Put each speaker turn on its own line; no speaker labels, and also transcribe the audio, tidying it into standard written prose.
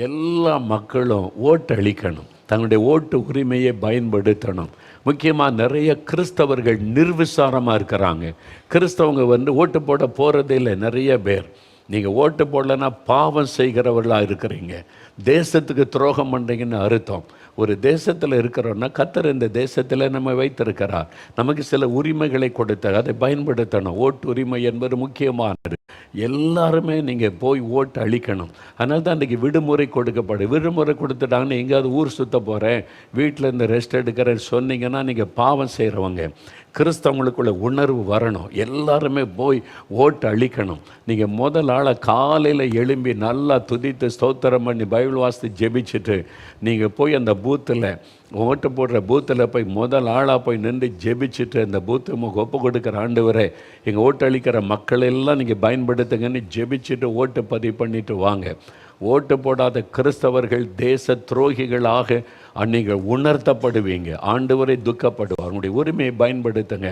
எல்லா மக்களும் ஓட்டு அளிக்கணும், தங்களுடைய ஓட்டு உரிமையை பயன்படுத்தணும். முக்கியமாக நிறைய கிறிஸ்தவர்கள் நிர்விசாரமாக இருக்கிறாங்க. கிறிஸ்தவங்க ஓட்டு போட போகிறதே இல்லை. நிறைய பேர் நீங்கள் ஓட்டு போடலைன்னா பாவம் செய்கிறவர்களாக இருக்கிறீங்க, தேசத்துக்கு துரோகம் பண்ணுறீங்கன்னு அர்த்தம். ஒரு தேசத்தில் இருக்கிறோன்னா கர்த்தர் இந்த தேசத்தில் நம்ம வைத்திருக்கிறார், நமக்கு சில உரிமைகளை கொடுத்தார், அதை பயன்படுத்தணும். ஓட்டு உரிமை என்பது முக்கியமானது. எல்லாருமே நீங்கள் போய் ஓட்டு அளிக்கணும். அதனால தான் இன்றைக்கி விடுமுறை கொடுக்கப்படும். விடுமுறை கொடுத்துட்டாங்கன்னு எங்கேயாவது ஊர் சுற்ற போகிறேன், வீட்டில் இருந்து ரெஸ்ட் எடுக்கிறேன்னு சொன்னீங்கன்னா நீங்கள் பாவம் செய்கிறவங்க. கிறிஸ்தவங்களுக்குள்ள உணர்வு வரணும், எல்லாருமே போய் ஓட்டு அளிக்கணும். நீங்கள் முதல் ஆளாக காலையில் எழும்பி நல்லா துதித்து ஸ்தோத்திரம் பண்ணி பைபிள் வாசித்து ஜெபிச்சுட்டு நீங்கள் போய் அந்த பூத்தில், ஓட்டு போடுற பூத்தில் போய் முதல் ஆளாக போய் நின்று ஜெபிச்சுட்டு அந்த பூத்து ஒப்பு கொடுக்குற ஆண்டவரே எங்கள் ஓட்டு அளிக்கிற மக்கள் எல்லாம் நீங்கள் பயன்படுத்துங்கன்னு ஜெபிச்சுட்டு ஓட்டு பதிவு பண்ணிட்டு வாங்க. ஓட்டு போடாத கிறிஸ்தவர்கள் தேச துரோகிகளாக நீங்கள் உணர்த்தப்படுவீங்க. ஆண்டவரை துக்கப்படுவார். உங்களுடைய உரிமையை பயன்படுத்துங்க.